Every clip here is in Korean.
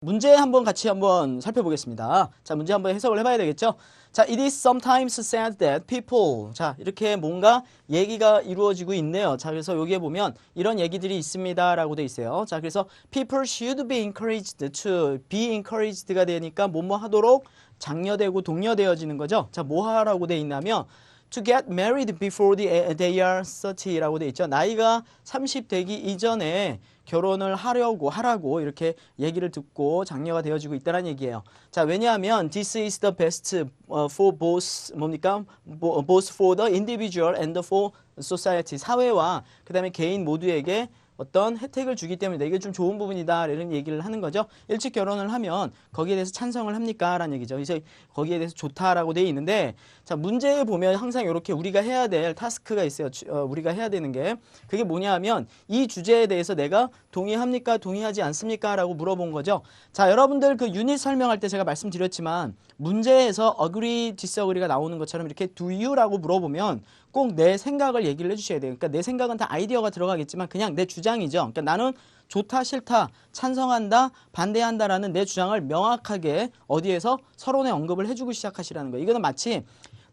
문제 한번 같이 한번 살펴보겠습니다. 자, 문제 한번 해석을 해봐야 되겠죠? 자, it is sometimes said that people. 자, 이렇게 뭔가 얘기가 이루어지고 있네요. 자, 그래서 여기에 보면 이런 얘기들이 있습니다. 라고 돼 있어요. 자, 그래서 people should be encouraged to be encouraged가 되니까 뭐뭐 하도록 장려되고 독려되어지는 거죠. 자, 뭐 하라고 돼 있냐면 to get married before they are 30라고 돼 있죠. 나이가 30 되기 이전에 결혼을 하라고 이렇게 얘기를 듣고 장려가 되어지고 있다는 얘기예요. 자, 왜냐하면 this is the best for both 뭡니까? both for the individual and for society. 사회와 그다음에 개인 모두에게 어떤 혜택을 주기 때문에 이게 좀 좋은 부분이다 이런 얘기를 하는 거죠. 일찍 결혼을 하면 거기에 대해서 찬성을 합니까? 라는 얘기죠. 그래서 거기에 대해서 좋다라고 되어 있는데 자, 문제에 보면 항상 이렇게 우리가 해야 될 타스크가 있어요. 우리가 해야 되는 게 그게 뭐냐 하면 이 주제에 대해서 내가 동의합니까? 동의하지 않습니까? 라고 물어본 거죠. 자, 여러분들 그 유닛 설명할 때 제가 말씀드렸지만 문제에서 agree, disagree가 나오는 것처럼 이렇게 do you라고 물어보면 꼭 내 생각을 얘기를 해주셔야 돼요. 그러니까 내 생각은 다 아이디어가 들어가겠지만 그냥 내 주장이죠. 그러니까 나는 좋다, 싫다, 찬성한다, 반대한다라는 내 주장을 명확하게 어디에서 서론에 언급을 해주고 시작하시라는 거예요. 이거는 마치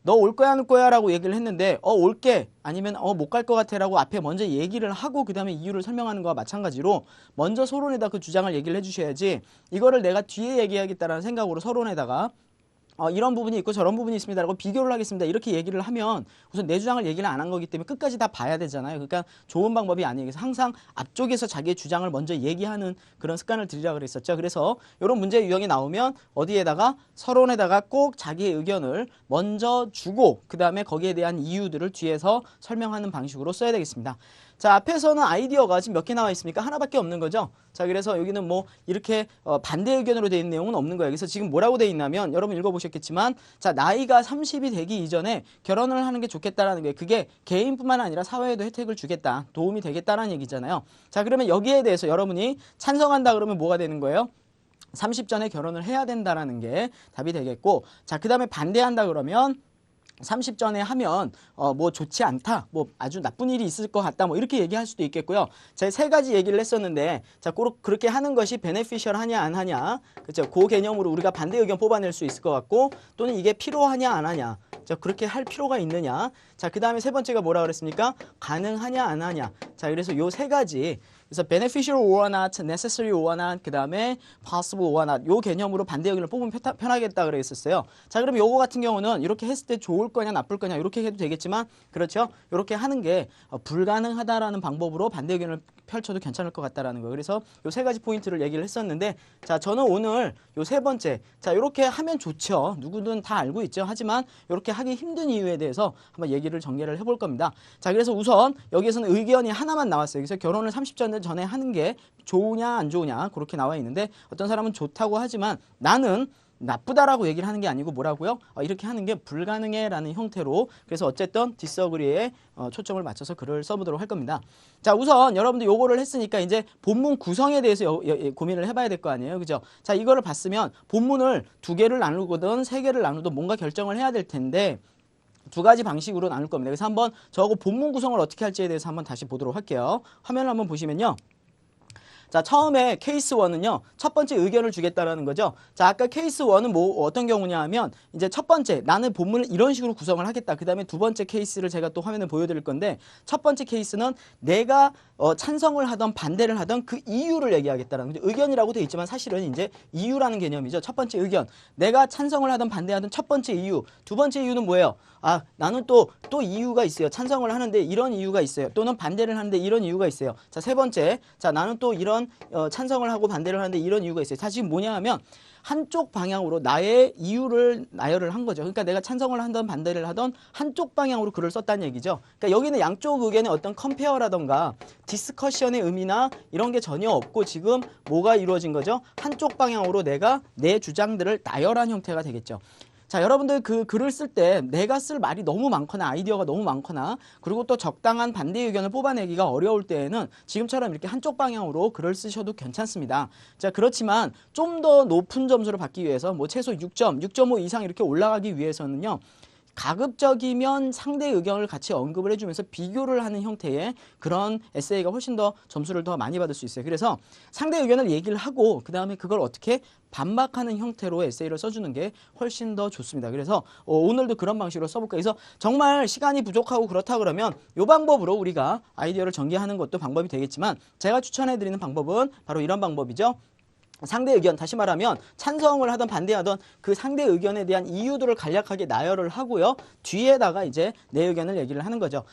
너 올 거야, 안 올 거야 라고 얘기를 했는데 올게 아니면 못 갈 것 같아 라고 앞에 먼저 얘기를 하고 그 다음에 이유를 설명하는 거와 마찬가지로 먼저 서론에다 그 주장을 얘기를 해주셔야지 이거를 내가 뒤에 얘기하겠다라는 생각으로 서론에다가 이런 부분이 있고 저런 부분이 있습니다 라고 비교를 하겠습니다 이렇게 얘기를 하면 우선 내 주장을 얘기를 안 한 거기 때문에 끝까지 다 봐야 되잖아요. 그러니까 좋은 방법이 아니에요. 그래서 항상 앞쪽에서 자기의 주장을 먼저 얘기하는 그런 습관을 들이라 그랬었죠. 그래서 이런 문제 유형이 나오면 어디에다가 서론에다가 꼭 자기의 의견을 먼저 주고 그 다음에 거기에 대한 이유들을 뒤에서 설명하는 방식으로 써야 되겠습니다. 자, 앞에서는 아이디어가 지금 몇 개 나와 있습니까? 하나밖에 없는 거죠. 자, 그래서 여기는 뭐 이렇게 반대 의견으로 되어 있는 내용은 없는 거예요. 그래서 지금 뭐라고 되어 있냐면 여러분 읽어보셨겠지만 자, 나이가 30이 되기 이전에 결혼을 하는 게 좋겠다라는 거예요. 그게 개인뿐만 아니라 사회에도 혜택을 주겠다. 도움이 되겠다라는 얘기잖아요. 자, 그러면 여기에 대해서 여러분이 찬성한다 그러면 뭐가 되는 거예요? 30 전에 결혼을 해야 된다라는 게 답이 되겠고 자, 그 다음에 반대한다 그러면 30 전에 하면 뭐 좋지 않다, 뭐 아주 나쁜 일이 있을 것 같다, 뭐 이렇게 얘기할 수도 있겠고요. 제가 세 가지 얘기를 했었는데, 자, 그렇게 하는 것이 베네피셜 하냐 안 하냐, 그죠? 그 개념으로 우리가 반대 의견 뽑아낼 수 있을 것 같고, 또는 이게 필요하냐 안 하냐, 자, 그렇게 할 필요가 있느냐. 자, 그 다음에 세 번째가 뭐라 그랬습니까? 가능하냐 안 하냐. 자, 그래서 요 세 가지. 그래서 beneficial or not, necessary or not, 그 다음에 possible or not 요 개념으로 반대 의견을 뽑으면 편하겠다 그랬었어요. 자, 그럼 요거 같은 경우는 이렇게 했을 때 좋을 거냐 나쁠 거냐 이렇게 해도 되겠지만 그렇죠? 이렇게 하는 게 불가능하다라는 방법으로 반대 의견을 펼쳐도 괜찮을 것 같다라는 거예요. 그래서 요 세 가지 포인트를 얘기를 했었는데 자, 저는 오늘 요 세 번째 자, 이렇게 하면 좋죠. 누구든 다 알고 있죠. 하지만 이렇게 하기 힘든 이유에 대해서 한번 얘기를 전개를 해볼 겁니다. 자, 그래서 우선 여기에서는 의견이 하나만 나왔어요. 그래서 결혼을 30전 전에 하는 게 좋으냐 안 좋으냐 그렇게 나와 있는데 어떤 사람은 좋다고 하지만 나는 나쁘다라고 얘기를 하는 게 아니고 뭐라고요? 이렇게 하는 게 불가능해 라는 형태로 그래서 어쨌든 디스어그리에 초점을 맞춰서 글을 써보도록 할 겁니다. 자, 우선 여러분들 요거를 했으니까 이제 본문 구성에 대해서 고민을 해봐야 될 거 아니에요. 그죠? 자, 이거를 봤으면 본문을 2개를 나누거든 3개를 나누든 뭔가 결정을 해야 될 텐데 두 가지 방식으로 나눌 겁니다. 그래서 한번 저거 본문 구성을 어떻게 할지에 대해서 한번 다시 보도록 할게요. 화면을 한번 보시면요. 자, 처음에 케이스 1은요. 첫 번째 의견을 주겠다라는 거죠. 자, 아까 케이스 1은 뭐 어떤 경우냐 하면 이제 첫 번째 나는 본문을 이런 식으로 구성을 하겠다. 그다음에 두 번째 케이스를 제가 또 화면에 보여 드릴 건데 첫 번째 케이스는 내가 찬성을 하던 반대를 하던 그 이유를 얘기하겠다라는 거죠. 의견이라고 돼 있지만 사실은 이제 이유라는 개념이죠. 첫 번째 의견. 내가 찬성을 하던 반대하던 첫 번째 이유. 두 번째 이유는 뭐예요? 나는 또 이유가 있어요. 찬성을 하는데 이런 이유가 있어요. 또는 반대를 하는데 이런 이유가 있어요. 자, 세 번째. 자, 나는 또 이런 찬성을 하고 반대를 하는데 이런 이유가 있어요. 자, 지금 뭐냐 하면 한쪽 방향으로 나의 이유를 나열을 한 거죠. 그러니까 내가 찬성을 하던 반대를 하던 한쪽 방향으로 글을 썼다는 얘기죠. 그러니까 여기는 양쪽 의견의 어떤 컴페어라던가 디스커션의 의미나 이런 게 전혀 없고 지금 뭐가 이루어진 거죠? 한쪽 방향으로 내가 내 주장들을 나열한 형태가 되겠죠. 자, 여러분들 그 글을 쓸 때 내가 쓸 말이 너무 많거나 아이디어가 너무 많거나 그리고 또 적당한 반대 의견을 뽑아내기가 어려울 때에는 지금처럼 이렇게 한쪽 방향으로 글을 쓰셔도 괜찮습니다. 자, 그렇지만 좀 더 높은 점수를 받기 위해서 뭐 최소 6점, 6.5 이상 이렇게 올라가기 위해서는요. 가급적이면 상대의 의견을 같이 언급을 해주면서 비교를 하는 형태의 그런 에세이가 훨씬 더 점수를 더 많이 받을 수 있어요. 그래서 상대 의견을 얘기를 하고 그 다음에 그걸 어떻게 반박하는 형태로 에세이를 써주는 게 훨씬 더 좋습니다. 그래서 오늘도 그런 방식으로 써볼까요? 그래서 정말 시간이 부족하고 그렇다 그러면 이 방법으로 우리가 아이디어를 전개하는 것도 방법이 되겠지만 제가 추천해드리는 방법은 바로 이런 방법이죠. 상대 의견, 다시 말하면 찬성을 하든 반대하든 그 상대 의견에 대한 이유들을 간략하게 나열을 하고요. 뒤에다가 이제 내 의견을 얘기를 하는 거죠.